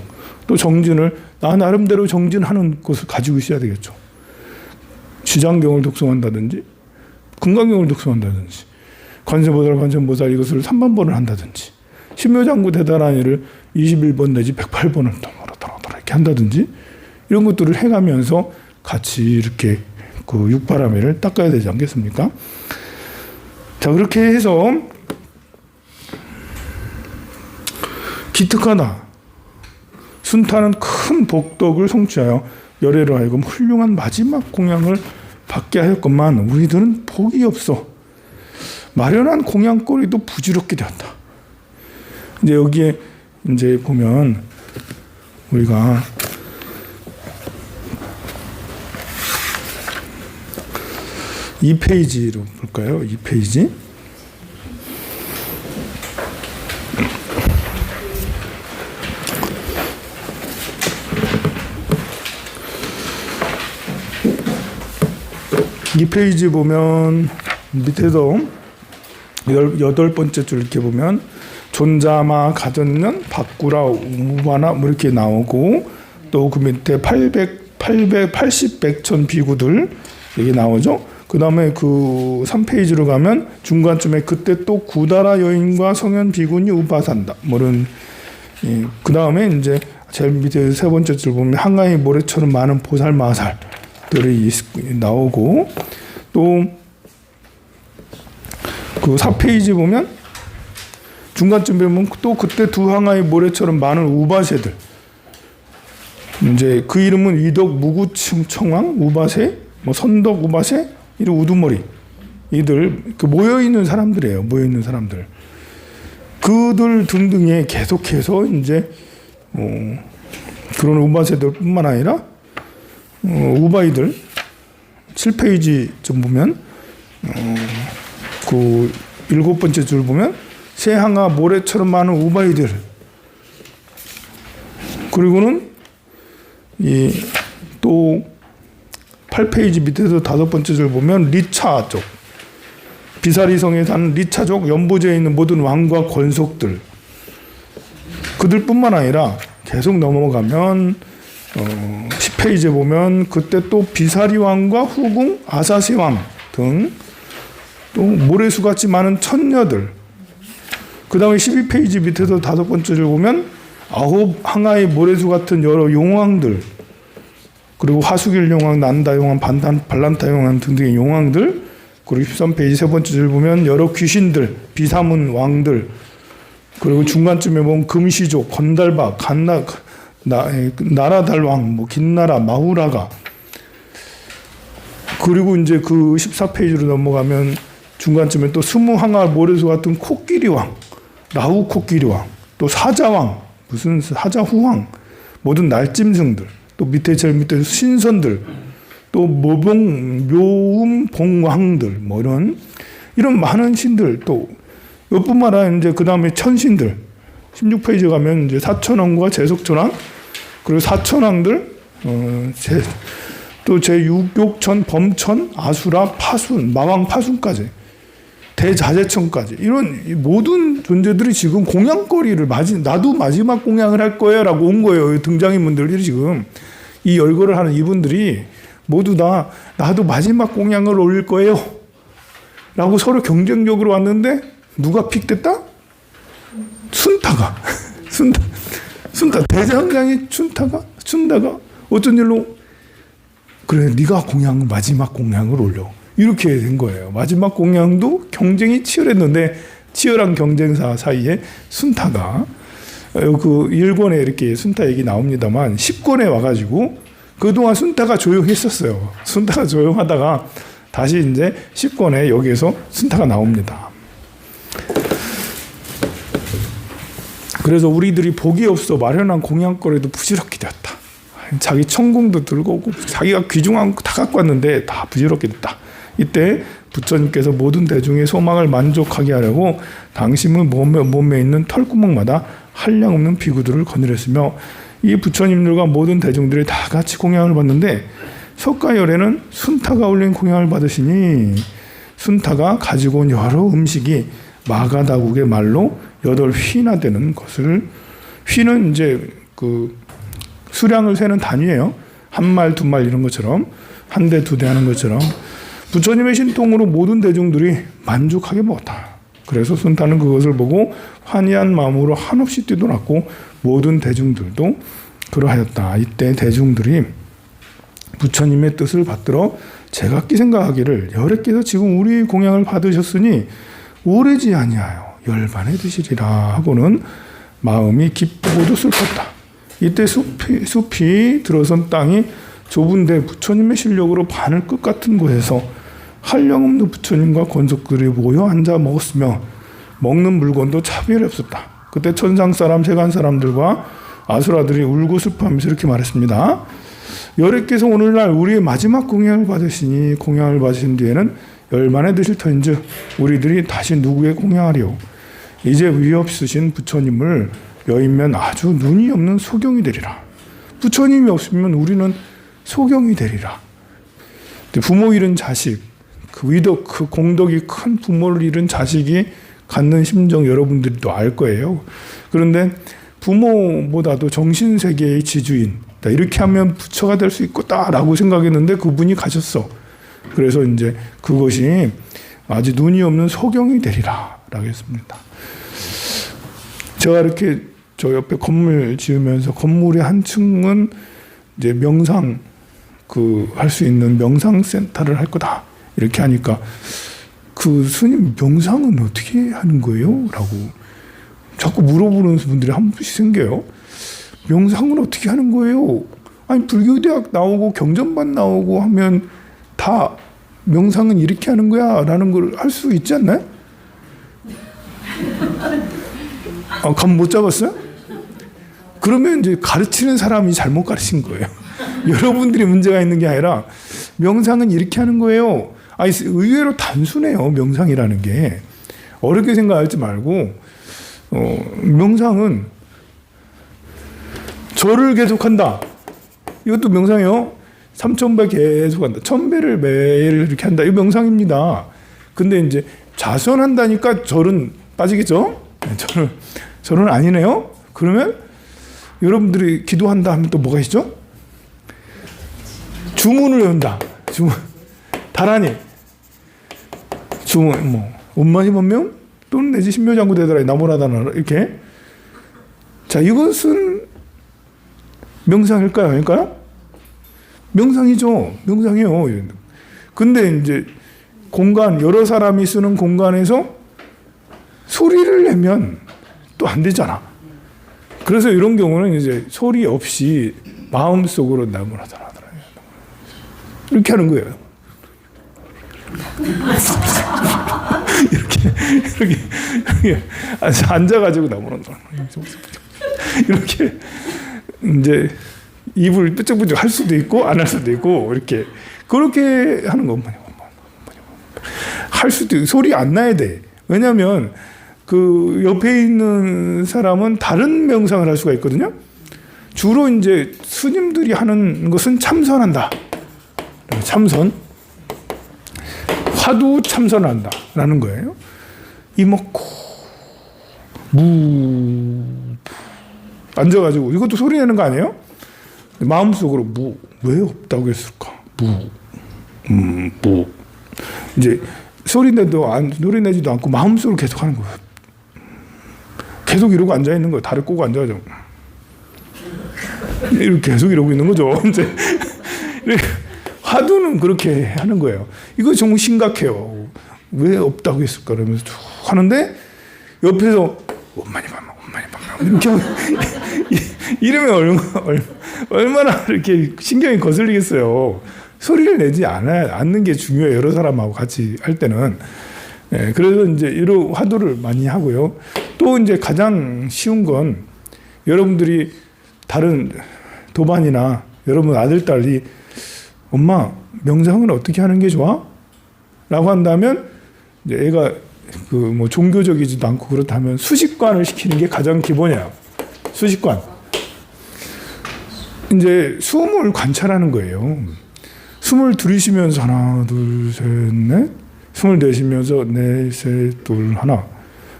또 정진을 나 나름대로 정진하는 것을 가지고 있어야 되겠죠. 시장경을 독송한다든지 금강경을 독송한다든지 관세음보살 이것을 3만 번을 한다든지 신묘장구 대단한이를 21번 내지 108번을 이렇게 한다든지 이런 것들을 해가면서 같이 이렇게 그 육바라밀을 닦아야 되지 않겠습니까? 자, 그렇게 해서 기특하다, 순타는 큰 복덕을 성취하여 열애로 하여금 훌륭한 마지막 공양을 받게 하였건만 우리들은 복이 없어 마련한 공양거리도 부질없게 되었다. 이제 여기에 이제 보면 우리가 이 페이지로 볼까요? 이 페이지. 이 페이지 보면 밑에서 8번째 줄 이렇게 보면 존자마 가전년 바꾸라 우바나 뭐 이렇게 나오고, 또 그 밑에 880 백천 비구들 여기 나오죠. 그 다음에 그 3페이지로 가면 중간쯤에 그때 또 구다라 여인과 성현 비군이 우바산다 뭐는, 그 다음에 이제 제일 밑에 3번째 줄 보면 한강의 모래처럼 많은 보살 마살들이 나오고, 또 그 4페이지 보면 중간쯤에 보면 또 그때 두 항아의 모래처럼 많은 우바세들, 이제 그 이름은 위덕 무구층 청왕 우바세 뭐 선덕 우바세 이런 우두머리 이들 그 모여 있는 사람들이에요. 모여 있는 사람들. 그들 등등에 계속해서 이제 그런 우바세들뿐만 아니라 우바이들 7페이지 좀 보면 그 7번째 줄 보면 새항아 모래처럼 많은 우바이들 그리고는 이 또 8페이지 밑에서 5번째 줄 보면 리차족 비사리성에 사는 리차족 연보제에 있는 모든 왕과 권속들 그들뿐만 아니라 계속 넘어가면 10페이지에 보면 그때 또 비사리 왕과 후궁 아사시 왕 등 또 모래수같이 많은 천녀들 그 다음에 12페이지 밑에서 5번째 줄 보면 9 항아의 모래수 같은 여러 용왕들 그리고 화수길 용왕, 난다 용왕, 발란타 용왕 등등의 용왕들 그리고 13페이지 3번째 줄 보면 여러 귀신들, 비사문 왕들 그리고 중간쯤에 보면 금시족, 건달박, 나라달왕, 뭐 긴나라, 마후라가 그리고 이제 그 14페이지로 넘어가면 중간쯤에 또 20항아 모래수 같은 코끼리왕, 라후 코끼리왕, 또 사자왕, 무슨 사자후왕, 모든 날짐승들, 또 밑에 제일 밑에 신선들, 또 묘음봉왕들, 뭐 이런 많은 신들, 또 이뿐만 아니라 이제 그 다음에 천신들, 16페이지 가면 이제 사천왕과 제석천왕, 그리고 사천왕들, 또 제6욕천, 범천, 아수라, 파순, 마왕 파순까지. 대자재천까지 이런 모든 존재들이 지금 공양거리를 나도 마지막 공양을 할 거예요라고 온 거예요. 등장인물들이 지금 이 열거를 하는 이분들이 모두 다 나도 마지막 공양을 올릴 거예요 라고 서로 경쟁적으로 왔는데 누가 픽됐다? 순타가 순타 대장장이 춘다가 어쩐 일로 그래 네가 마지막 공양을 올려 이렇게 된 거예요. 마지막 공양도 경쟁이 치열했는데 치열한 경쟁사 사이에 순타가 그 1권에 이렇게 순타 얘기 나옵니다만 10권에 와가지고 그동안 순타가 조용했었어요. 순타가 조용하다가 다시 이제 10권에 여기에서 순타가 나옵니다. 그래서 우리들이 복이 없어 마련한 공양거리도 부질없게 되었다. 자기 천궁도 들고 오고 자기가 귀중한 거 다 갖고 왔는데 다 부질없게 됐다. 이때 부처님께서 모든 대중의 소망을 만족하게 하려고 당신의 몸에 있는 털구멍마다 한량없는 비구들을 거느렸으며 이 부처님들과 모든 대중들이 다 같이 공양을 받는데 석가열에는 순타가 올린 공양을 받으시니 순타가 가지고 온 여러 음식이 마가다국의 말로 8휘나 되는 것을 휘는 이제 그 수량을 세는 단위예요. 한 말, 두 말 이런 것처럼 한 대, 두 대 하는 것처럼 부처님의 신통으로 모든 대중들이 만족하게 먹었다. 그래서 순타는 그것을 보고 환희한 마음으로 한없이 뛰어났고 모든 대중들도 그러하였다. 이때 대중들이 부처님의 뜻을 받들어 제각기 생각하기를 여래께서 지금 우리 공양을 받으셨으니 오래지 아니하여 열반에 드시리라 하고는 마음이 기쁘고도 슬펐다. 이때 숲이 들어선 땅이 좁은데 부처님의 실력으로 바늘 끝 같은 곳에서 한량없는 부처님과 권속들이 모여 앉아 먹었으며 먹는 물건도 차별이 없었다. 그때 천상 사람, 세간 사람들과 아수라들이 울고 슬퍼하면서 이렇게 말했습니다. 여래께서 오늘날 우리의 마지막 공양을 받으시니 공양을 받으신 뒤에는 열만에 드실 터인즉 우리들이 다시 누구의 공양하리요. 이제 위없으신 부처님을 여인면 아주 눈이 없는 소경이 되리라. 부처님이 없으면 우리는 소경이 되리라. 부모 잃은 자식, 그 위덕, 그 공덕이 큰 부모를 잃은 자식이 갖는 심정 여러분들도 알 거예요. 그런데 부모보다도 정신세계의 지주인, 이렇게 하면 부처가 될 수 있겠다라고 생각했는데 그분이 가셨어. 그래서 이제 그것이 아주 눈이 없는 소경이 되리라 라고 했습니다. 제가 이렇게 저 옆에 건물 지으면서 건물의 한 층은 이제 명상 할 수 있는 명상센터를 할 거다. 이렇게 하니까 그 스님 명상은 어떻게 하는 거예요? 라고 자꾸 물어보는 분들이 한 분씩 생겨요. 명상은 어떻게 하는 거예요? 아니 불교대학 나오고 경전반 나오고 하면 다 명상은 이렇게 하는 거야 라는 걸 할 수 있지 않나요? 감 못 잡았어요? 그러면 이제 가르치는 사람이 잘못 가르친 거예요. 여러분들이 문제가 있는 게 아니라 명상은 이렇게 하는 거예요. 아니 의외로 단순해요. 명상이라는 게 어렵게 생각하지 말고 명상은 절을 계속한다. 이것도 명상이요. 3000배 계속한다. 1000배를 매일 이렇게 한다. 이거 명상입니다. 근데 이제 자선한다니까 절은 빠지겠죠? 절은 아니네요. 그러면 여러분들이 기도한다 하면 또 뭐가 있죠? 주문을 외운다. 주문. 다라니. 주문, 원만히 번명 또는 내지 신묘장구 되더라. 나무라다나 이렇게. 자, 이것은 명상일까요? 아닐까요? 명상이죠. 명상이에요. 근데 이제 공간, 여러 사람이 쓰는 공간에서 소리를 내면 또 안 되잖아. 그래서 이런 경우는 이제 소리 없이 마음속으로 나무라다나 이렇게 하는 거예요. 이렇게 앉아가지고 나무라다나 이렇게 이제 입을 뾰족뾰족 할 수도 있고 안 할 수도 있고 이렇게 그렇게 하는 거 할 수도 있고 소리 안 나야 돼. 왜냐하면 그 옆에 있는 사람은 다른 명상을 할 수가 있거든요. 주로 이제 스님들이 하는 것은 참선한다. 참선. 화두 참선한다라는 거예요. 이먹고 앉아가지고 이것도 소리 내는 거 아니에요? 마음속으로 왜 없다고 했을까? 이제 소리 내지도 않고 마음속으로 계속 하는 거예요. 계속 이러고 앉아 있는 거예요. 다리 꼬고 앉아가지고 이렇게 계속 이러고 있는 거죠. 이제 화두는 그렇게 하는 거예요. 이거 정말 심각해요. 왜 없다고 했을까? 그러면서 쭉 하는데 옆에서 원만히 봐봐 이렇게 이러면 얼마나 이렇게 신경이 거슬리겠어요. 소리를 내지 않는 게 중요해요. 여러 사람하고 같이 할 때는. 네, 그래서 이제 이런 화두를 많이 하고요. 또 이제 가장 쉬운 건 여러분들이 다른 도반이나 여러분 아들, 딸이 엄마, 명상은 어떻게 하는 게 좋아? 라고 한다면 이제 애가 종교적이지도 않고 그렇다면 수식관을 시키는 게 가장 기본이에요. 수식관. 이제 숨을 관찰하는 거예요. 숨을 들이쉬면서 하나, 둘, 셋, 넷. 숨을 내쉬면서 넷, 셋, 둘, 하나.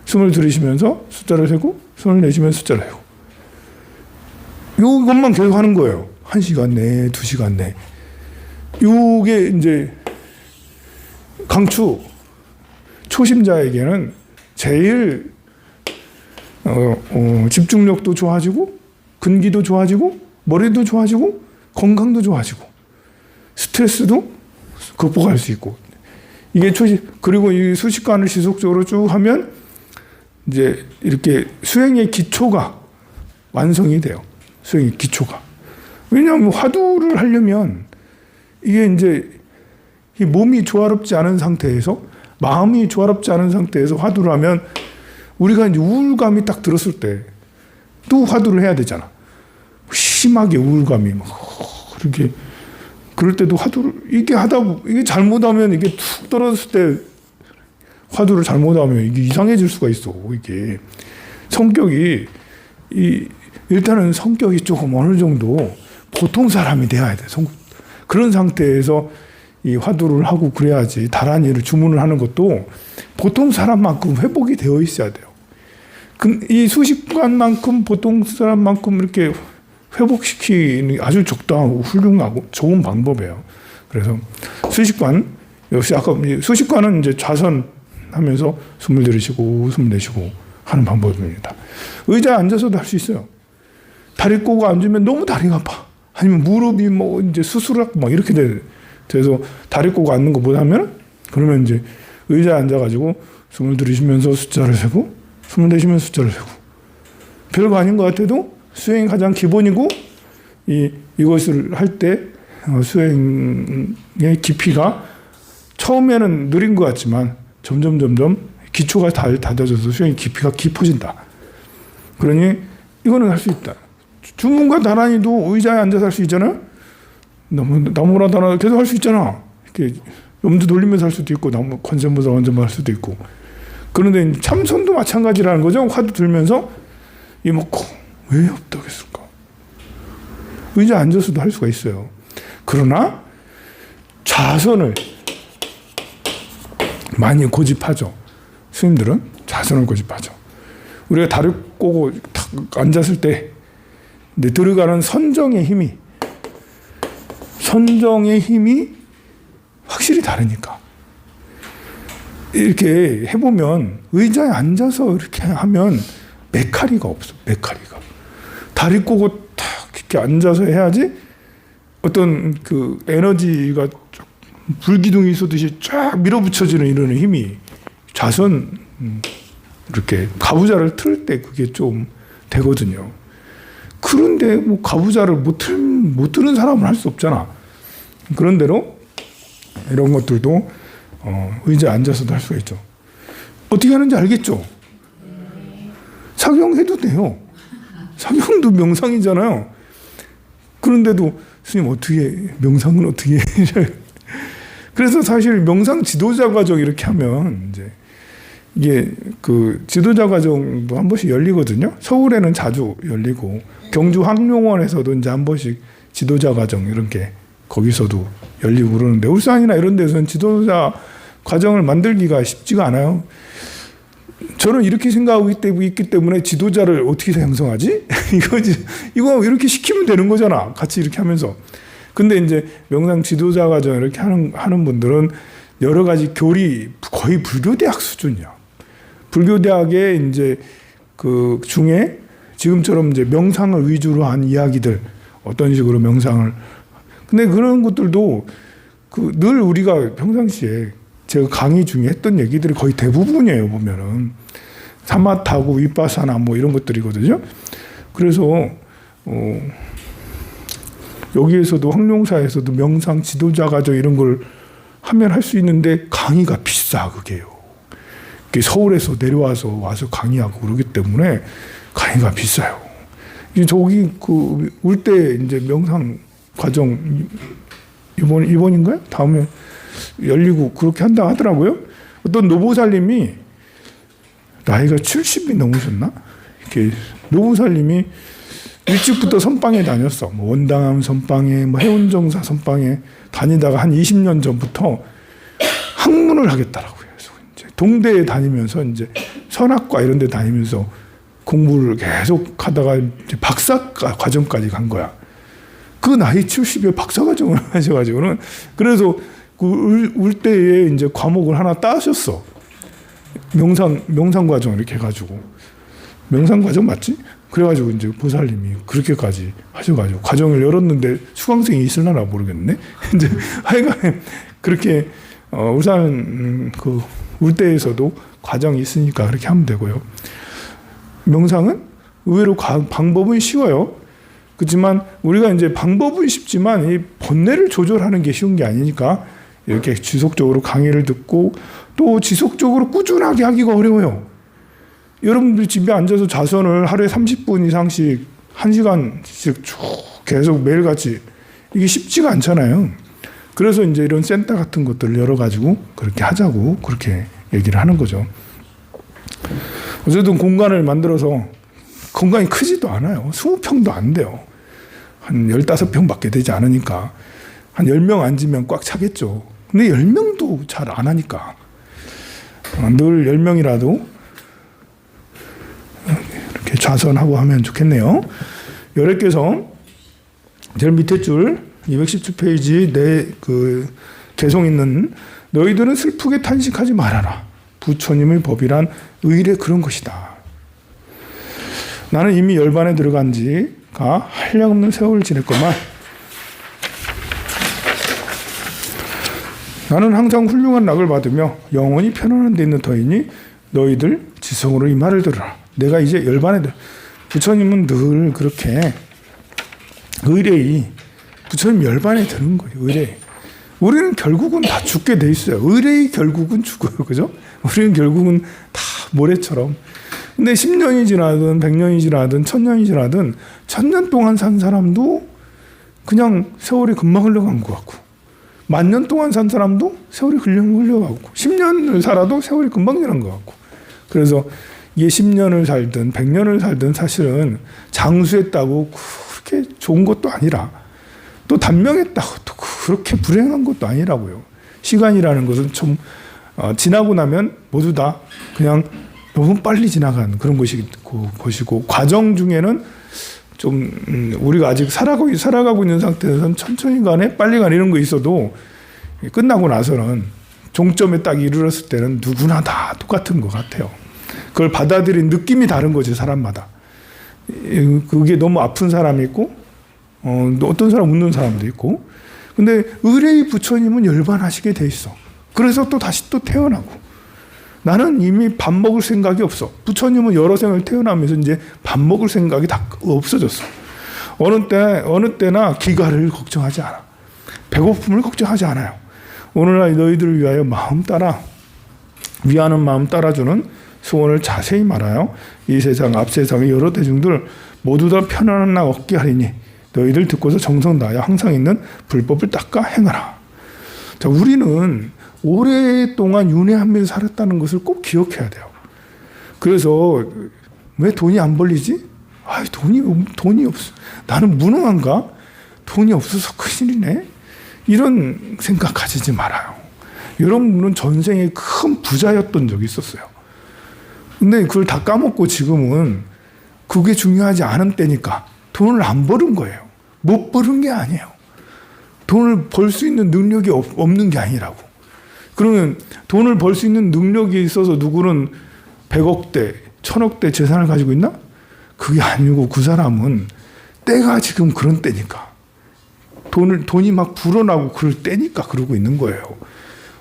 숨을 들이쉬면서 숫자를 세고, 숨을 내쉬면서 숫자를 세고. 이것만 계속 하는 거예요. 1시간 내, 2시간 내. 이게 이제 강추. 초심자에게는 제일 집중력도 좋아지고, 근기도 좋아지고, 머리도 좋아지고, 건강도 좋아지고, 스트레스도 극복할 수 있고. 이게 그리고 이 수식관을 지속적으로 쭉 하면 이제 이렇게 수행의 기초가 완성이 돼요. 수행의 기초가. 왜냐하면 화두를 하려면 이게 이제 이 몸이 조화롭지 않은 상태에서, 마음이 조화롭지 않은 상태에서 화두를 하면 우리가 이제 우울감이 딱 들었을 때 또 화두를 해야 되잖아. 심하게 우울감이 막 이렇게 그럴 때도 화두를 이게 잘못하면 이게 툭 떨어졌을 때 화두를 잘못하면 이게 이상해질 수가 있어. 이게 성격이 일단은 성격이 조금 어느 정도 보통 사람이 돼야 돼. 그런 상태에서 이 화두를 하고 그래야지. 다란이를 주문을 하는 것도 보통 사람만큼 회복이 되어 있어야 돼요. 이 수식관만큼 보통 사람만큼 이렇게 회복시키는 아주 적당하고 훌륭하고 좋은 방법이에요. 그래서 수식관, 역시 아까 수식관은 이제 좌선하면서 숨을 들이쉬고 숨을 내쉬고 하는 방법입니다. 의자에 앉아서도 할 수 있어요. 다리 꼬고 앉으면 너무 다리가 아파. 아니면 무릎이 이제 수술하고 막 이렇게 돼서 다리 꼬고 앉는 것보다 하면 그러면 이제 의자에 앉아가지고 숨을 들이쉬면서 숫자를 세고 숨을 내쉬면서 숫자를 세고 별거 아닌 것 같아도 수행이 가장 기본이고 이것을 할 때 수행의 깊이가 처음에는 느린 것 같지만 점점 기초가 다져져서 수행의 깊이가 깊어진다. 그러니 이거는 할 수 있다. 주문과 다란이도 의자에 앉아서 할 수 있잖아요. 나무라 다란 계속 할 수 있잖아. 이렇게 염두 돌리면서 할 수도 있고 나무 관세음보살 완전만 할 수도 있고. 그런데 참선도 마찬가지라는 거죠. 화두 들면서 이먹고 왜 없다겠을까? 의자 앉아서도 할 수가 있어요. 그러나 좌선을 많이 고집하죠. 스님들은 좌선을 고집하죠. 우리가 다리 꼬고 탁 앉았을 때 들어가는 선정의 힘이 확실히 다르니까. 이렇게 해보면 의자에 앉아서 이렇게 하면 메카리가 없어. 메카리가. 다리 꼬고 탁 이렇게 앉아서 해야지 어떤 그 에너지가 불기둥이 쏘듯이 쫙 밀어붙여지는 이런 힘이 좌선 이렇게 가부좌를 틀 때 그게 좀 되거든요. 그런데 뭐 가부좌를 못 트는 사람은 할 수 없잖아. 그런 대로 이런 것들도 의자에 앉아서도 할 수가 있죠. 어떻게 하는지 알겠죠? 사경해도 돼요. 사경도 명상이잖아요. 그런데도 스님 명상은 어떻게 해? 그래서 사실 명상 지도자 과정 이렇게 하면 이제 이게 그 지도자 과정도 한 번씩 열리거든요. 서울에는 자주 열리고 경주 학용원에서도 이제 한 번씩 지도자 과정 이런 게 거기서도 열리고 그러는데 울산이나 이런 데서는 지도자 과정을 만들기가 쉽지가 않아요. 저는 이렇게 생각하고 있기 때문에 지도자를 어떻게 형성하지? 이거 이렇게 시키면 되는 거잖아. 같이 이렇게 하면서. 근데 이제 명상 지도자 과정 이렇게 하는 분들은 여러 가지 교리 거의 불교대학 수준이야. 불교대학의 이제 그 중에 지금처럼 이제 명상을 위주로 한 이야기들 어떤 식으로 명상을 근데 그런 것들도 늘 우리가 평상시에 제가 강의 중에 했던 얘기들이 거의 대부분이에요. 보면은 사마타고 위파사나 뭐 이런 것들이거든요. 그래서 여기에서도 황룡사에서도 명상 지도자 과정 이런 걸 하면 할 수 있는데 강의가 비싸 그게요. 서울에서 내려와서 와서 강의하고 그러기 때문에 강의가 비싸요. 저기 그 울대 이제 명상 과정 이번인가요? 다음에 열리고 그렇게 한다 하더라고요. 어떤 노보살님이 나이가 70이 넘으셨나? 이렇게 노보살님이 일찍부터 선방에 다녔어. 뭐 원당함 선방에, 뭐 해운정사 선방에 다니다가 한 20년 전부터 학문을 하겠다라고요. 그래서 이제 동대에 다니면서 이제 선학과 이런 데 다니면서 공부를 계속 하다가 이제 박사 과정까지 간 거야. 그 나이 70에 박사 과정을 하셔가지고는 그래서 그 울대에 이제 과목을 하나 따셨어. 명상 과정 이렇게 해가지고 명상 과정 맞지? 그래가지고 이제 보살님이 그렇게까지 하셔가지고 과정을 열었는데 수강생이 있을라나 모르겠네. 이제 하여간 그렇게 울산 그 울대에서도 과정이 있으니까 그렇게 하면 되고요. 명상은 의외로 방법은 쉬워요. 그렇지만 우리가 이제 방법은 쉽지만 이 번뇌를 조절하는 게 쉬운 게 아니니까 이렇게 지속적으로 강의를 듣고 또 지속적으로 꾸준하게 하기가 어려워요. 여러분들 집에 앉아서 자선을 하루에 30분 이상씩 1시간씩 쭉 계속 매일같이 이게 쉽지가 않잖아요. 그래서 이제 이런 센터 같은 것들을 열어가지고 그렇게 하자고 그렇게 얘기를 하는 거죠. 어쨌든 공간을 만들어서 공간이 크지도 않아요. 20평도 안 돼요. 한 15평밖에 되지 않으니까 한 10명 앉으면 꽉 차겠죠. 근데 10명도 잘 안 하니까 늘 10명이라도 이렇게 좌선하고 하면 좋겠네요. 열애께서 제일 밑에 줄 217페이지 내 그 개성 있는 너희들은 슬프게 탄식하지 말아라. 부처님의 법이란 의례 그런 것이다. 나는 이미 열반에 들어간 지가 한량없는 세월을 지냈건만 나는 항상 훌륭한 낙을 받으며 영원히 편안한 데 있는 터이니 너희들 지성으로 이 말을 들으라. 내가 이제 열반에 부처님은 늘 그렇게 의뢰이 부처님 열반에 드는 거예요. 의뢰. 우리는 결국은 다 죽게 돼 있어요. 의뢰이 결국은 죽어요. 그죠? 우리는 결국은 다 모래처럼. 근데 10년이 지나든 100년이 지나든 1000년이 지나든 1000년 동안 산 사람도 그냥 세월이 금방 흘러간 것 같고, 10,000년 동안 산 사람도 세월이 금방 흘러가고, 10년을 살아도 세월이 금방 지난 것 같고. 그래서 이게 10년을 살든 100년을 살든 사실은 장수했다고 그렇게 좋은 것도 아니라, 또 단명했다고 또 그렇게 불행한 것도 아니라고요. 시간이라는 것은 좀 지나고 나면 모두 다 그냥 너무 빨리 지나간 그런 것이고, 과정 중에는 좀 우리가 아직 살아가고 있는 상태에서는 천천히 가네, 빨리 가네 이런 거 있어도 끝나고 나서는 종점에 딱 이르렀을 때는 누구나 다 똑같은 것 같아요. 그걸 받아들인 느낌이 다른 거지, 사람마다. 그게 너무 아픈 사람이 있고, 어떤 사람 웃는 사람도 있고. 근데 의뢰의 부처님은 열반하시게 돼 있어. 그래서 또 다시 또 태어나고. 나는 이미 밥 먹을 생각이 없어. 부처님은 여러 생을 태어나면서 이제 밥 먹을 생각이 다 없어졌어. 어느 때나 기가를 걱정하지 않아. 배고픔을 걱정하지 않아요. 오늘날 너희들을 위하여 마음 따라, 위하는 마음 따라주는 소원을 자세히 말하여 이 세상 앞 세상의 여러 대중들 모두 다 편안한 나 얻게 하리니 너희들 듣고서 정성 다하여 항상 있는 불법을 닦아 행하라. 자, 우리는 오랫동안 윤회하면서 살았다는 것을 꼭 기억해야 돼요. 그래서 왜 돈이 안 벌리지? 돈이 없어. 나는 무능한가? 돈이 없어서 큰일이네. 이런 생각 가지지 말아요. 여러분은 전생에 큰 부자였던 적이 있었어요. 근데 그걸 다 까먹고 지금은 그게 중요하지 않은 때니까 돈을 안 버는 거예요. 못 버는 게 아니에요. 돈을 벌 수 있는 능력이 없는 게 아니라고. 그러면 돈을 벌 수 있는 능력이 있어서 누구는 100억대, 1000억대 재산을 가지고 있나? 그게 아니고 그 사람은 때가 지금 그런 때니까. 돈이 막 불어나고 그럴 때니까 그러고 있는 거예요.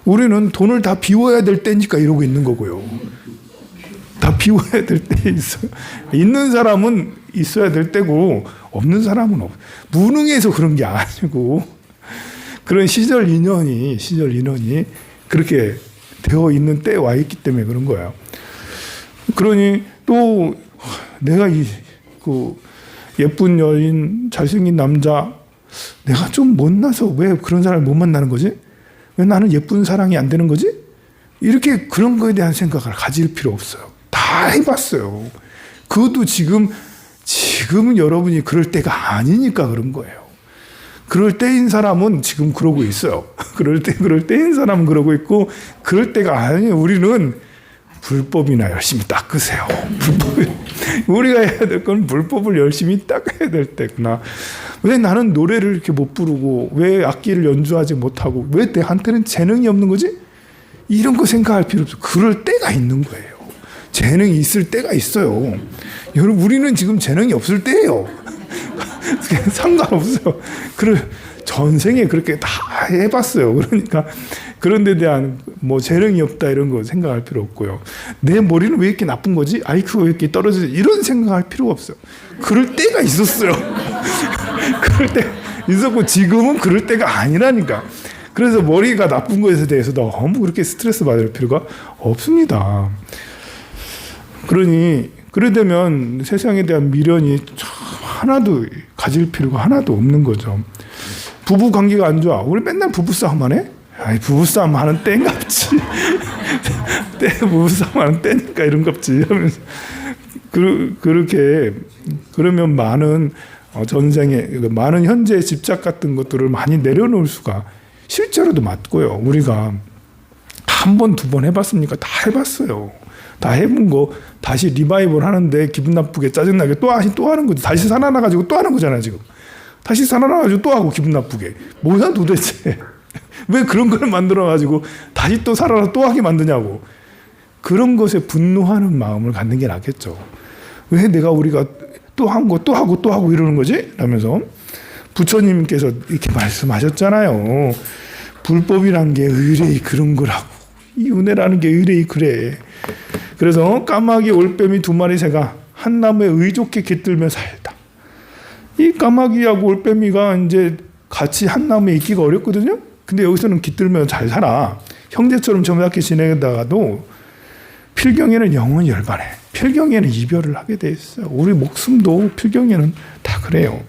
우리는 돈을 다 비워야 될 때니까 이러고 있는 거고요. 다 비워야 될 때 있어요. 있는 사람은 있어야 될 때고 없는 사람은 없어. 무능해서 그런 게 아니고 그런 시절 인연이 그렇게 되어 있는 때에 와 있기 때문에 그런 거예요. 그러니 또 내가 그 예쁜 여인, 잘생긴 남자, 내가 좀 못나서 왜 그런 사람을 못 만나는 거지? 왜 나는 예쁜 사랑이 안 되는 거지? 이렇게 그런 거에 대한 생각을 가질 필요 없어요. 다 해봤어요. 그것도 지금 여러분이 그럴 때가 아니니까 그런 거예요. 그럴 때인 사람은 지금 그러고 있어요. 그럴 때인 사람은 그러고 있고, 그럴 때가 아니에요. 우리는 불법이나 열심히 닦으세요. 우리가 해야 될 건 불법을 열심히 닦아야 될 때구나. 왜 나는 노래를 이렇게 못 부르고, 왜 악기를 연주하지 못하고, 왜 내한테는 재능이 없는 거지? 이런 거 생각할 필요 없어. 그럴 때가 있는 거예요. 재능이 있을 때가 있어요. 여러분, 우리는 지금 재능이 없을 때예요. 상관없어요. 전생에 그렇게 다 해봤어요. 그러니까 그런 데 대한 뭐 재능이 없다 이런 거 생각할 필요 없고요. 내 머리는 왜 이렇게 나쁜 거지? IQ가 왜 이렇게 떨어지지? 이런 생각할 필요가 없어요. 그럴 때가 있었어요. 그럴 때 있었고 지금은 그럴 때가 아니라니까. 그래서 머리가 나쁜 것에 대해서 너무 그렇게 스트레스 받을 필요가 없습니다. 그래 되면 세상에 대한 미련이 하나도 가질 필요가 하나도 없는 거죠. 부부 관계가 안 좋아. 우리 맨날 부부싸움 하네? 부부싸움 하는 때인갑지. 부부싸움 하는 때니까 이런갑지. 하면서 그렇게 그러면 많은 전생에 많은 현재의 집착 같은 것들을 많이 내려놓을 수가 실제로도 맞고요. 우리가 한 번, 두 번 해봤습니까? 다 해봤어요. 다 해본 거 다시 리바이벌 하는데 기분 나쁘게 짜증나게 또 하는 거지. 다시 살아나가지고 또 하는 거잖아 지금. 다시 살아나가지고 또 하고 기분 나쁘게. 뭐야 도대체. 왜 그런 걸 만들어가지고 다시 또 살아나 또 하게 만드냐고. 그런 것에 분노하는 마음을 갖는 게 낫겠죠. 왜 우리가 또 한 거 또 하고 또 하고 이러는 거지? 라면서 부처님께서 이렇게 말씀하셨잖아요. 불법이란 게 의뢰이 그런 거라고. 이 은혜라는 게 의뢰이 그래. 그래서 까마귀 올빼미 2마리 새가 한 나무에 의좋게 깃들며 살다. 이 까마귀하고 올빼미가 이제 같이 한 나무에 있기가 어렵거든요. 근데 여기서는 깃들면 잘 살아. 형제처럼 정답게 지내다가도 필경에는 영원히 열반해. 필경에는 이별을 하게 돼 있어요. 우리 목숨도 필경에는 다 그래요.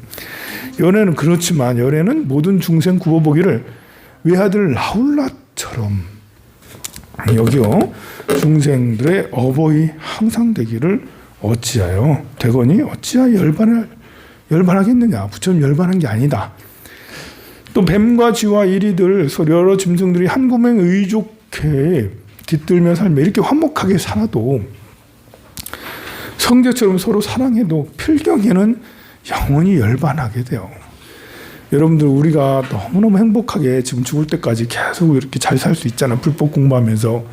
연애는 그렇지만 연애는 모든 중생 구워보기를 외아들 라울라처럼 여기요 중생들의 어버이 항상 되기를 어찌하여 되거니 어찌하여 열반하겠느냐. 부처님 열반한 게 아니다. 또 뱀과 쥐와 이리들 여러 짐승들이 한 구멍 의족해 깃들며 살며 이렇게 화목하게 살아도 성제처럼 서로 사랑해도 필경에는 영원히 열반하게 돼요. 여러분들 우리가 너무너무 행복하게 지금 죽을 때까지 계속 이렇게 잘 살 수 있잖아. 불법 공부하면서.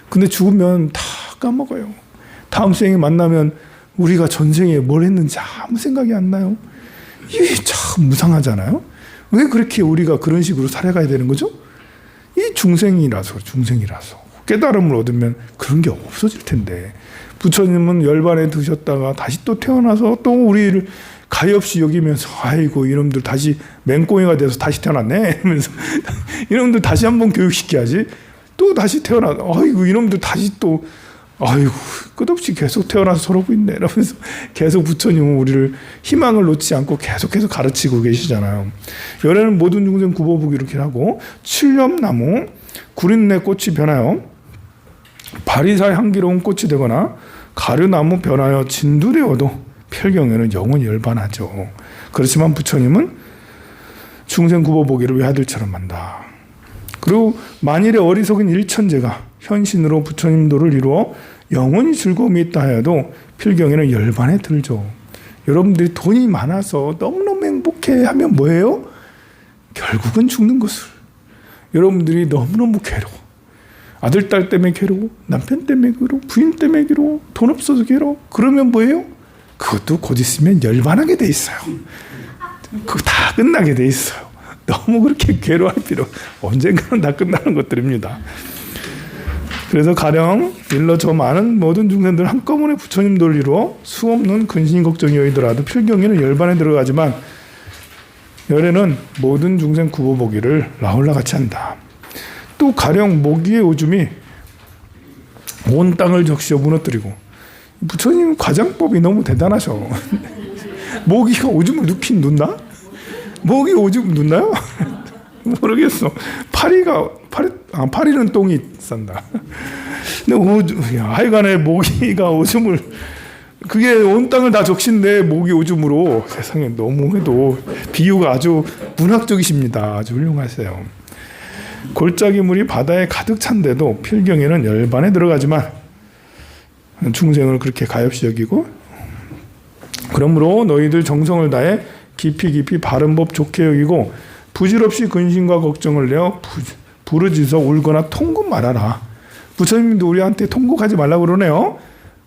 근데 죽으면 다 까먹어요. 다음 생에 만나면 우리가 전생에 뭘 했는지 아무 생각이 안 나요. 이게 참 무상하잖아요. 왜 그렇게 우리가 그런 식으로 살아가야 되는 거죠? 이 중생이라서 깨달음을 얻으면 그런 게 없어질 텐데 부처님은 열반에 드셨다가 다시 또 태어나서 또 우리를 가엾이 여기면서 아이고 이놈들 다시 맹꽁이가 돼서 다시 태어났네 이러면서 이놈들 다시 한번 교육시켜야지 또 다시 태어나 아이고 이놈들 다시 또 아이고 끝없이 계속 태어나서 저러고 있네 이러면서 계속 부처님은 우리를 희망을 놓지 않고 계속해서 가르치고 계시잖아요. 열애는 모든 중생 굽어보기 이렇게 하고 칠렵나무 구린내 꽃이 변하여 바리사 향기로운 꽃이 되거나 가르나무 변하여 진두레어도 필경에는 영원히 열반하죠. 그렇지만 부처님은 중생 굽어보기를 외아들처럼 한다. 그리고 만일에 어리석은 일천재가 현신으로 부처님도를 이루어 영원히 즐거움이 있다 하여도 필경에는 열반에 들죠. 여러분들이 돈이 많아서 너무너무 행복해 하면 뭐예요? 결국은 죽는 것을. 여러분들이 너무너무 괴로워. 아들, 딸 때문에 괴로워. 남편 때문에 괴로워. 부인 때문에 괴로워. 돈 없어서 괴로워. 그러면 뭐예요? 그것도 곧 있으면 열반하게 돼 있어요. 그거 다 끝나게 돼 있어요. 너무 그렇게 괴로워할 필요. 언젠가는 다 끝나는 것들입니다. 그래서 가령 일러 저 많은 모든 중생들 한꺼번에 부처님도를 이루어 수없는 근심 걱정이 여이더라도 필경에는 열반에 들어가지만 열애는 모든 중생 굽어보기를 라울라 같이 한다. 또 가령 모기의 오줌이 온 땅을 적시어 무너뜨리고 부처님 과장법이 너무 대단하셔. 모기가 오줌을 눕긴 눕나? 모기 오줌 눕나요? 모르겠어. 파리는 똥이 싼다. 근데 하여간에 모기가 오줌을 그게 온 땅을 다 적신데 모기 오줌으로 세상에 너무해도 비유가 아주 문학적이십니다. 아주 훌륭하세요. 골짜기 물이 바다에 가득 찬데도 필경에는 열반에 들어가지만 중생을 그렇게 가엾이 여기고 그러므로 너희들 정성을 다해 깊이 바른 법 좋게 여기고 부질없이 근심과 걱정을 내어 부르짖어 울거나 통곡 말아라. 부처님도 우리한테 통곡하지 말라고 그러네요.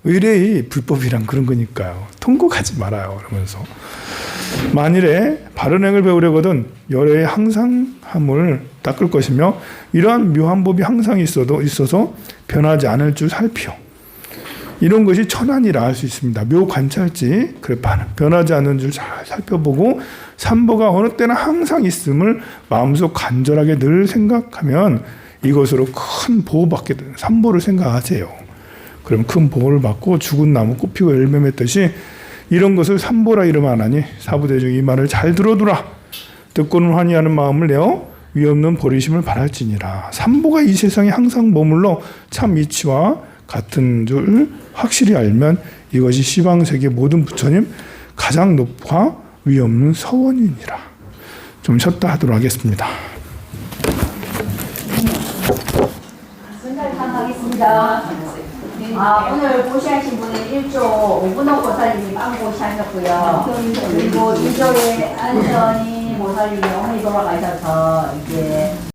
의뢰의 불법이란 그런 거니까요. 통곡하지 말아요. 그러면서 만일에 바른 행을 배우려거든 열애의 항상함을 닦을 것이며 이러한 묘한 법이 항상 있어서 변하지 않을 줄 살피오. 이런 것이 천안이라 할 수 있습니다. 묘 관찰지 그래 변하지 않는 줄 잘 살펴보고 삼보가 어느 때나 항상 있음을 마음속 간절하게 늘 생각하면 이것으로 큰 보호받게 되는 삼보를 생각하세요. 그럼 큰 보호를 받고 죽은 나무 꽃피고 열매 맺듯이 이런 것을 삼보라 이름 안 하니 사부대중 이 말을 잘 들어두라. 듣고는 환희하는 마음을 내어 위없는 버리심을 바랄지니라. 삼보가 이 세상에 항상 머물러 참 이치와 같은 줄 확실히 알면 이것이 시방세계 모든 부처님 가장 높고 위없는 서원이니라. 좀 쉬었다 하도록 하겠습니다. 하겠습니다. 오늘 고시하신 분은 1조 오분호 보살님이 빵 고시하셨고요. 그리고 2조에 안선이 보살님이 어머니 돌아가셔서 이제